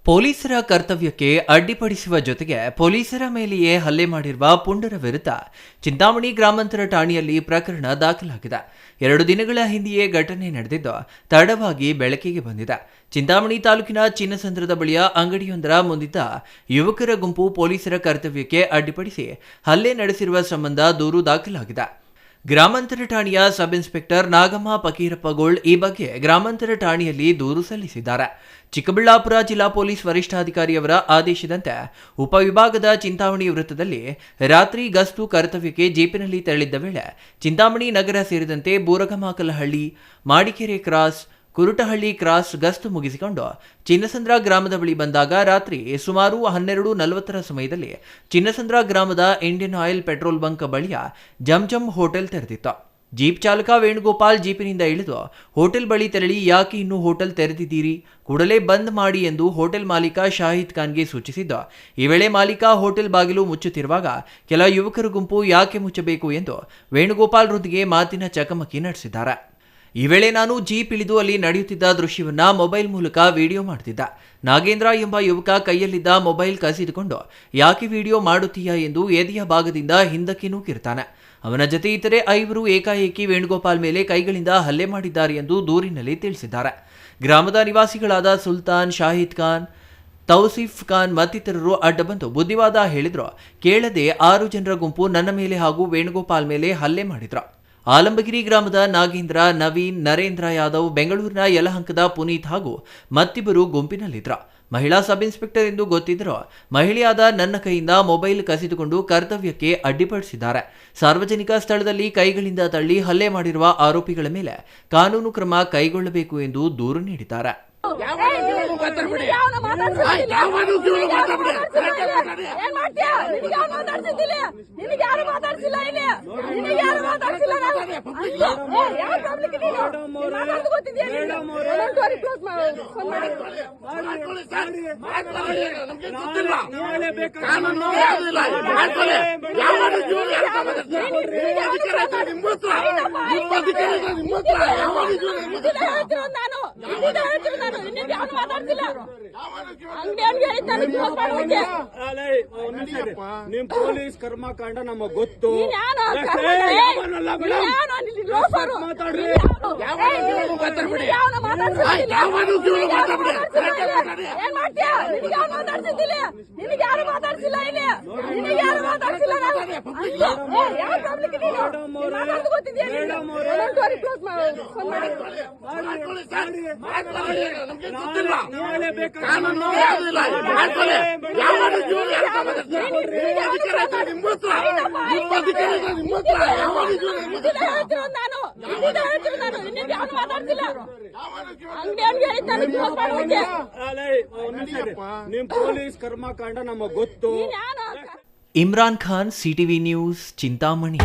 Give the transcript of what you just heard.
ಪೊಲೀಸರ ಕರ್ತವ್ಯಕ್ಕೆ ಅಡ್ಡಿಪಡಿಸುವ ಜೊತೆಗೆ ಪೊಲೀಸರ ಮೇಲೆಯೇ ಹಲ್ಲೆ ಮಾಡಿರುವ ಪುಂಡರ ವಿರುದ್ಧ ಚಿಂತಾಮಣಿ ಗ್ರಾಮಾಂತರ ಠಾಣೆಯಲ್ಲಿ ಪ್ರಕರಣ ದಾಖಲಾಗಿದೆ. 2 ದಿನಗಳ ಹಿಂದೆಯೇ ಘಟನೆ ನಡೆದಿದ್ದು ತಡವಾಗಿ ಬೆಳಕಿಗೆ ಬಂದಿದೆ. ಚಿಂತಾಮಣಿ ತಾಲೂಕಿನ ಚಿನ್ನಸಂದ್ರದ ಬಳಿಯ ಅಂಗಡಿಯೊಂದರ ಮುಂದಿದ್ದ ಯುವಕರ ಗುಂಪು ಪೊಲೀಸರ ಕರ್ತವ್ಯಕ್ಕೆ ಅಡ್ಡಿಪಡಿಸಿ ಹಲ್ಲೆ ನಡೆಸಿರುವ ಸಂಬಂಧ ದೂರು ದಾಖಲಾಗಿದೆ. ಗ್ರಾಮಾಂತರ ಠಾಣೆಯ ಸಬ್ ಇನ್ಸ್ಪೆಕ್ಟರ್ ನಾಗಮ್ಮ ಫಕೀರಪ್ಪಗೋಳ್ ಈ ಬಗ್ಗೆ ಗ್ರಾಮಾಂತರ ಠಾಣೆಯಲ್ಲಿ ದೂರು ಸಲ್ಲಿಸಿದ್ದಾರೆ. ಚಿಕ್ಕಬಳ್ಳಾಪುರ ಜಿಲ್ಲಾ ಪೊಲೀಸ್ ವರಿಷ್ಠಾಧಿಕಾರಿಯವರ ಆದೇಶದಂತೆ ಉಪವಿಭಾಗದ ಚಿಂತಾಮಣಿ ವೃತ್ತದಲ್ಲಿ ರಾತ್ರಿ ಗಸ್ತು ಕರ್ತವ್ಯಕ್ಕೆ ಜೀಪಿನಲ್ಲಿ ತೆರಳಿದ್ದ ವೇಳೆ ಚಿಂತಾಮಣಿ ನಗರ ಸೇರಿದಂತೆ ಬೂರಗಮಾಕಲಹಳ್ಳಿ, ಮಾಡಿಕೆರೆ ಕ್ರಾಸ್, ಕುರುಟಹಳ್ಳಿ ಕ್ರಾಸ್ ಗಸ್ತು ಮುಗಿಸಿಕೊಂಡು ಚಿನ್ನಸಂದ್ರ ಗ್ರಾಮದ ಬಳಿ ಬಂದಾಗ ರಾತ್ರಿ ಸುಮಾರು 12:40 ಸಮಯದಲ್ಲಿ ಚಿನ್ನಸಂದ್ರ ಗ್ರಾಮದ ಇಂಡಿಯನ್ ಆಯಿಲ್ ಪೆಟ್ರೋಲ್ ಬಂಕ್ ಬಳಿಯ ಜಮ್ ಹೋಟೆಲ್ ತೆರೆದಿತ್ತು. ಜೀಪ್ ಚಾಲಕ ವೇಣುಗೋಪಾಲ್ ಜೀಪಿನಿಂದ ಇಳಿದು ಹೋಟೆಲ್ ಬಳಿ ತೆರಳಿ ಯಾಕೆ ಇನ್ನೂ ಹೋಟೆಲ್ ತೆರೆದಿದ್ದೀರಿ, ಕೂಡಲೇ ಬಂದ್ ಮಾಡಿ ಎಂದು ಹೋಟೆಲ್ ಮಾಲೀಕ ಶಾಹಿದ್ ಖಾನ್ಗೆ ಸೂಚಿಸಿದ್ದು, ಈ ವೇಳೆ ಮಾಲೀಕ ಹೋಟೆಲ್ ಬಾಗಿಲು ಮುಚ್ಚುತ್ತಿರುವಾಗ ಕೆಲ ಯುವಕರ ಗುಂಪು ಯಾಕೆ ಮುಚ್ಚಬೇಕು ಎಂದು ವೇಣುಗೋಪಾಲ್ ರೊಂದಿಗೆ ಮಾತಿನ ಚಕಮಕಿ ನಡೆಸಿದ್ದಾರೆ. ಈ ವೇಳೆ ನಾನು ಜೀಪ್ ಇಳಿದು ಅಲ್ಲಿ ನಡೆಯುತ್ತಿದ್ದ ದೃಶ್ಯವನ್ನ ಮೊಬೈಲ್ ಮೂಲಕ ವಿಡಿಯೋ ಮಾಡುತ್ತಿದ್ದ ನಾಗೇಂದ್ರ ಎಂಬ ಯುವಕ ಕೈಯಲ್ಲಿದ್ದ ಮೊಬೈಲ್ ಕಸಿದುಕೊಂಡು ಯಾಕೆ ವಿಡಿಯೋ ಮಾಡುತ್ತೀಯಾ ಎಂದು ಎದೆಯ ಭಾಗದಿಂದ ಹಿಂದಕ್ಕೆ ನೂಕಿರ್ತಾನೆ. ಅವನ ಜತೆ ಇತರೆ 5 ಏಕಾಏಕಿ ವೇಣುಗೋಪಾಲ್ ಮೇಲೆ ಕೈಗಳಿಂದ ಹಲ್ಲೆ ಮಾಡಿದ್ದಾರೆ ಎಂದು ದೂರಿನಲ್ಲಿ ತಿಳಿಸಿದ್ದಾರೆ. ಗ್ರಾಮದ ನಿವಾಸಿಗಳಾದ ಸುಲ್ತಾನ್, ಶಾಹಿದ್ ಖಾನ್, ತೌಸಿಫ್ ಖಾನ್ ಮತ್ತಿತರರು ಅಡ್ಡ ಬಂದು ಬುದ್ಧಿವಾದ ಹೇಳಿದ್ರು. ಕೇಳದೆ 6 ಜನರ ಗುಂಪು ನನ್ನ ಮೇಲೆ ಹಾಗೂ ವೇಣುಗೋಪಾಲ್ ಮೇಲೆ ಹಲ್ಲೆ ಮಾಡಿದ್ರು. ಆಲಂಬಗಿರಿ ಗ್ರಾಮದ ನಾಗೇಂದ್ರ, ನವೀನ್, ನರೇಂದ್ರ ಯಾದವ್, ಬೆಂಗಳೂರಿನ ಯಲಹಂಕದ ಪುನೀತ್ ಹಾಗೂ ಮತ್ತಿಬ್ಬರು ಗುಂಪಿನಲ್ಲಿದ್ರು. ಮಹಿಳಾ ಸಬ್ ಇನ್ಸ್ಪೆಕ್ಟರ್ ಎಂದು ಗೊತ್ತಿದ್ದರೂ ಮಹಿಳೆಯಾದ ನನ್ನ ಕೈಯಿಂದ ಮೊಬೈಲ್ ಕಸಿದುಕೊಂಡು ಕರ್ತವ್ಯಕ್ಕೆ ಅಡ್ಡಿಪಡಿಸಿದ್ದಾರೆ. ಸಾರ್ವಜನಿಕ ಸ್ಥಳದಲ್ಲಿ ಕೈಗಳಿಂದ ತಳ್ಳಿ ಹಲ್ಲೆ ಮಾಡಿರುವ ಆರೋಪಿಗಳ ಮೇಲೆ ಕಾನೂನು ಕ್ರಮ ಕೈಗೊಳ್ಳಬೇಕು ಎಂದು ದೂರು ನೀಡಿದ್ದಾರೆ. ನಿಮ್ ಪೊಲೀಸ್ ಕರ್ಮಕಾಂಡ ನಮಗ್ ಗೊತ್ತು. ನಿಮ್ ಪೊಲೀಸ್ ಕರ್ಮಕಾಂಡ ನಮಗ್ ಗೊತ್ತು. Imran Khan, CTV news, Chintamani.